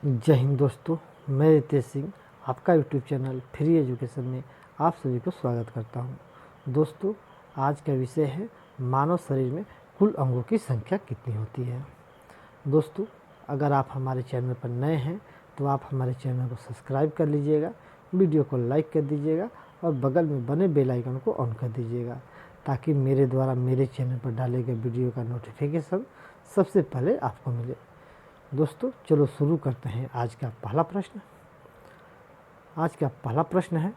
जय हिंद दोस्तों, मैं रितेश सिंह आपका यूट्यूब चैनल फ्री एजुकेशन में आप सभी को स्वागत करता हूं। दोस्तों, आज का विषय है मानव शरीर में कुल अंगों की संख्या कितनी होती है। दोस्तों, अगर आप हमारे चैनल पर नए हैं तो आप हमारे चैनल को सब्सक्राइब कर लीजिएगा, वीडियो को लाइक कर दीजिएगा और बगल में बने बेल आइकन को ऑन कर दीजिएगा ताकि मेरे द्वारा मेरे चैनल पर डाले गए वीडियो का नोटिफिकेशन सबसे पहले आपको मिले। दोस्तों, चलो शुरू करते हैं आज का पहला प्रश्न। आज का पहला प्रश्न है,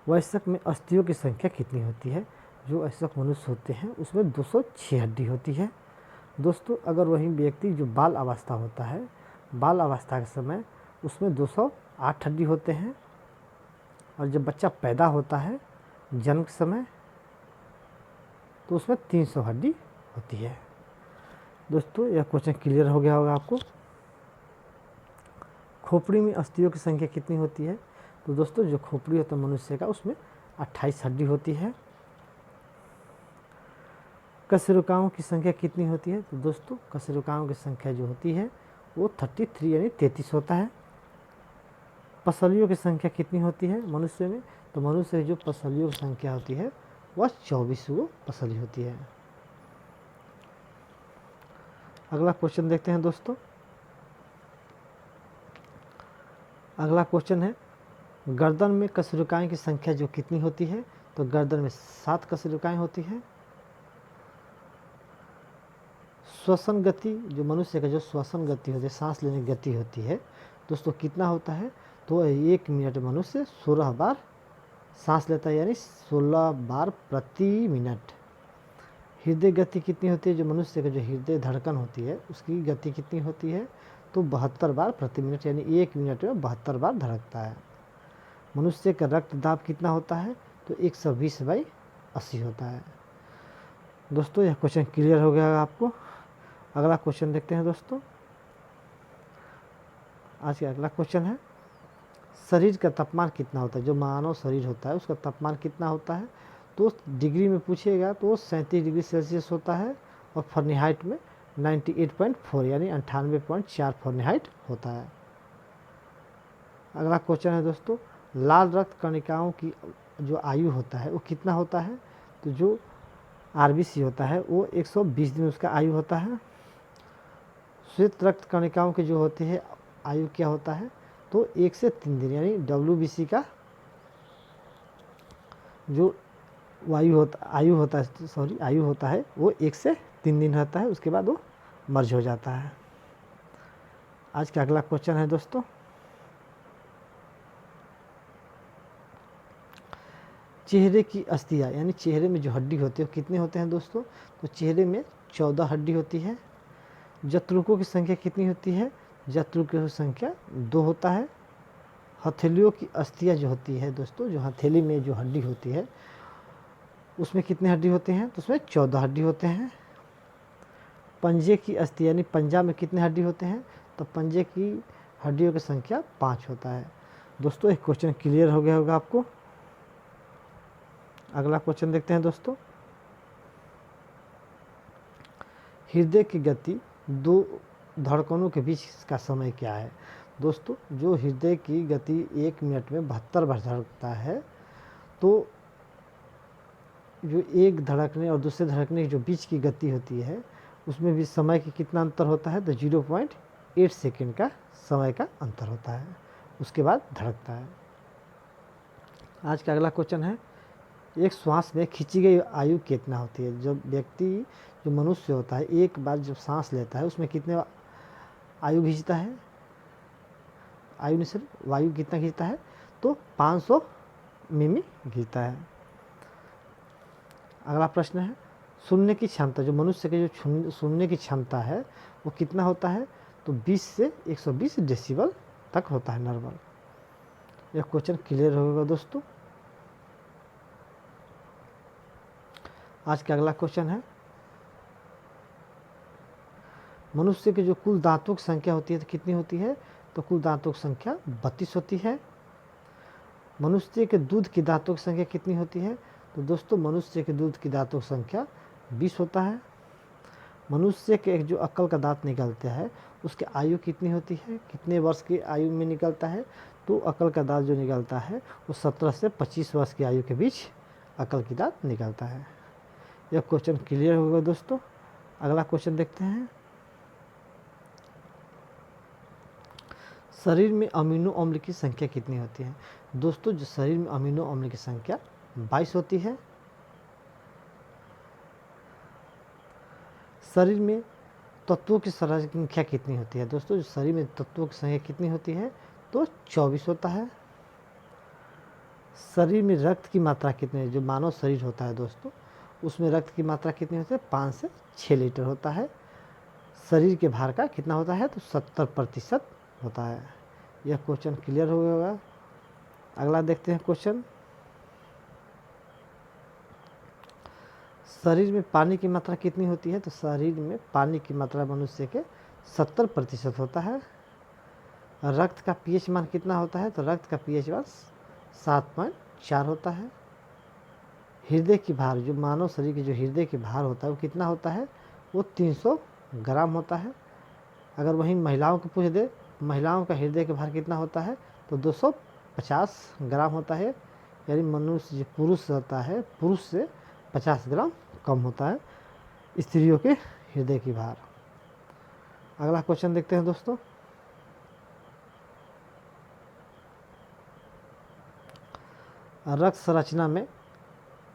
वयस्क में अस्थियों की संख्या कितनी होती है। जो वयस्क मनुष्य होते हैं उसमें 206 हड्डी होती है। दोस्तों, अगर वही व्यक्ति जो बाल अवस्था होता है, बाल अवस्था के समय उसमें 208 हड्डी होते हैं और जब बच्चा पैदा होता है जन्म के समय तो उसमें 300 हड्डी होती है। दोस्तों, यह क्वेश्चन क्लियर हो गया होगा आपको। खोपड़ी में अस्थियों की संख्या कितनी होती है। तो दोस्तों, जो खोपड़ी होता है मनुष्य का उसमें 28 हड्डी होती है। कशेरुकाओं की संख्या कितनी होती है। तो दोस्तों, कशेरुकाओं की संख्या जो होती है वो 33 यानी 33 होता है। पसलियों की संख्या कितनी होती है मनुष्य में। तो मनुष्य की जो पसलियों की संख्या होती है वह 24 पसली होती है। अगला क्वेश्चन देखते हैं दोस्तों। अगला क्वेश्चन है, गर्दन में कशेरुकाएं की संख्या जो कितनी होती है। तो गर्दन में 7 कशेरुकाएं होती है। श्वसन गति, जो मनुष्य का जो श्वसन गति होती है, सांस लेने की गति होती है दोस्तों, कितना होता है। तो 1 मिनट मनुष्य 16 बार सांस लेता है, यानी 16 बार प्रति मिनट। हृदय गति कितनी होती है, जो मनुष्य का जो हृदय धड़कन होती है उसकी गति कितनी होती है। तो 72 बार प्रति मिनट, यानी 1 मिनट में 72 बार धड़कता है। मनुष्य का रक्त दाब कितना होता है। तो 120/80 होता है। दोस्तों, यह क्वेश्चन क्लियर हो गया आपको। अगला क्वेश्चन देखते हैं दोस्तों। आज का अगला क्वेश्चन है, शरीर का तापमान कितना होता है। जो मानव शरीर होता है उसका तापमान कितना होता है। तो डिग्री में पूछिएगा तो 37 डिग्री सेल्सियस होता है और फ़ारेनहाइट में 98.4 यानी 98.4 फ़ारेनहाइट होता है। अगला क्वेश्चन है दोस्तों, लाल रक्त कणिकाओं की जो आयु होता है वो कितना होता है। तो जो आरबीसी होता है वो 120 दिन उसका आयु होता है। श्वेत रक्त कणिकाओं की जो होती है आयु क्या होता है। तो 1 से 3 दिन, यानी डब्ल्यूबीसी का जो आयु होता है वो 1 से 3 दिन रहता है, उसके बाद वो मर्ज हो जाता है। आज का अगला क्वेश्चन है दोस्तों, चेहरे की अस्थियाँ, यानी चेहरे में जो हड्डी होती है कितने होते हैं दोस्तों। तो चेहरे में 14 हड्डी होती है। जत्रुकों की संख्या कितनी होती है। जत्रुकों की संख्या 2 होता है। हथेलियों की अस्थियाँ जो होती है दोस्तों, जो हथेली में जो हड्डी होती है उसमें कितने हड्डी होते हैं। तो उसमें 14 हड्डी होते हैं। पंजे की अस्थि, यानी पंजा में कितने हड्डी होते हैं। तो पंजे की हड्डियों की संख्या 5 होता है। दोस्तों, एक क्वेश्चन क्लियर हो गया होगा आपको। अगला क्वेश्चन देखते हैं दोस्तों। हृदय की गति 2 धड़कनों के बीच का समय क्या है। दोस्तों, जो हृदय की गति 1 मिनट में 72 बार धड़कता है, तो जो एक धड़कने और दूसरे धड़कने के जो बीच की गति होती है उसमें भी समय की कितना अंतर होता है। तो 0.8 सेकेंड का समय का अंतर होता है, उसके बाद धड़कता है। आज का अगला क्वेश्चन है, एक श्वास में खींची गई आयु कितना होती है। जब व्यक्ति जो मनुष्य होता है एक बार जब सांस लेता है उसमें कितने आयु खींचता है। आयु नहीं सर, वायु कितना खींचता है। तो 500 मिमी खींचता है। अगला प्रश्न है, सुनने की क्षमता, जो मनुष्य के जो सुनने की क्षमता है वो कितना होता है। तो 20 से 120 डेसिबल तक होता है नॉर्मल। यह क्वेश्चन क्लियर होगा दोस्तों। आज का अगला क्वेश्चन है, मनुष्य के जो कुल दांतों की संख्या होती है तो कितनी होती है। तो कुल दांतों की संख्या 32 होती है। मनुष्य के दूध की दांतों की संख्या कितनी होती है। तो दोस्तों, मनुष्य के दूध की दांतों की संख्या 20 होता है। मनुष्य के एक जो अक्ल का दांत निकलता है उसकी आयु कितनी होती है, कितने वर्ष की आयु में निकलता है, तो अकल का दांत जो निकलता है वो 17 से 25 वर्ष की आयु के बीच अकल की दांत निकलता है। यह क्वेश्चन क्लियर होगा दोस्तों। अगला क्वेश्चन देखते हैं। शरीर में अमीनो अम्ल की संख्या कितनी होती है? दोस्तों जो शरीर में अमीनो अम्ल की संख्या 22 होती है। शरीर में तत्वों की संख्या कितनी होती है? दोस्तों जो शरीर में तत्वों की संख्या कितनी होती है, तो 24 होता है। शरीर में रक्त की मात्रा कितनी है? जो मानव शरीर होता है दोस्तों, उसमें रक्त की मात्रा कितनी होती है? 5 से 6 लीटर होता है। शरीर के भार का कितना होता है? तो 70% होता है। यह क्वेश्चन क्लियर हो गया। अगला देखते हैं क्वेश्चन। शरीर में पानी की मात्रा कितनी होती है? तो शरीर में पानी की मात्रा मनुष्य के 70% होता है। रक्त का पीएच मान कितना होता है? तो रक्त का पीएच मान 7.4 होता है। हृदय की भार, जो मानव शरीर की जो हृदय की भार होता है वो कितना होता है? वो 300 ग्राम होता है। अगर वहीं महिलाओं को पूछ दे, महिलाओं का हृदय का भार कितना होता है? तो 250 ग्राम होता है। यानी मनुष्य जो पुरुष रहता है, पुरुष से 50 ग्राम कम होता है स्त्रियों के हृदय की भार। अगला क्वेश्चन देखते हैं दोस्तों। रक्त संरचना में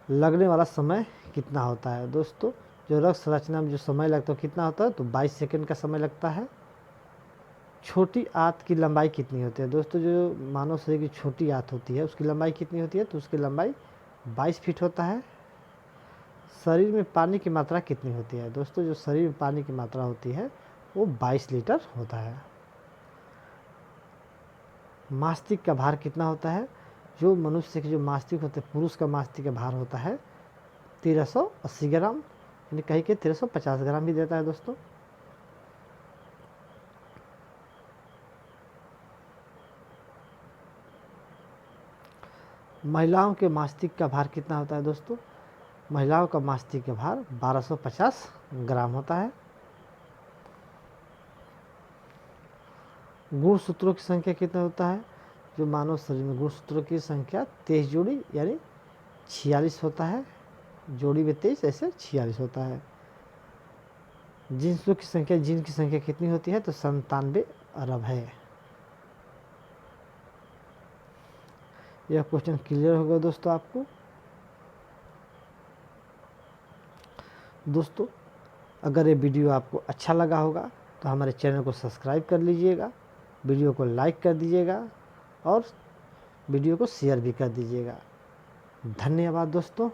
लगने वाला समय कितना होता है? दोस्तों जो रक्त संरचना में जो समय लगता है कितना होता है? तो 22 सेकंड का समय लगता है। छोटी आंत की लंबाई कितनी होती है? दोस्तों जो मानव शरीर की छोटी आंत होती है उसकी लंबाई कितनी होती है? तो उसकी लंबाई 22 फीट होता है। शरीर में पानी की मात्रा कितनी होती है? दोस्तों जो शरीर में पानी की मात्रा होती है वो 22 लीटर होता है। मास्तिक का भार कितना होता है? जो मनुष्य के जो मास्तिक होते हैं, पुरुष का मास्तिक का भार होता है 1380 ग्राम, यानी कहीं के 1350 ग्राम भी देता है दोस्तों। महिलाओं के मास्तिक का भार कितना होता है दोस्तों? महिलाओं का मास्तिक का भार 1250 ग्राम होता है। गुणसूत्रों की संख्या कितना होता है? जो मानव शरीर में गुणसूत्रों की संख्या 23 जोड़ी यानी 46 होता है। जोड़ी में 23 ऐसे 46 होता है। जिन्सों की संख्या, जिन की संख्या कितनी होती है? तो 97 अरब है। यह क्वेश्चन क्लियर होगा दोस्तों आपको। दोस्तों अगर ये वीडियो आपको अच्छा लगा होगा तो हमारे चैनल को सब्सक्राइब कर लीजिएगा, वीडियो को लाइक कर दीजिएगा और वीडियो को शेयर भी कर दीजिएगा। धन्यवाद दोस्तों।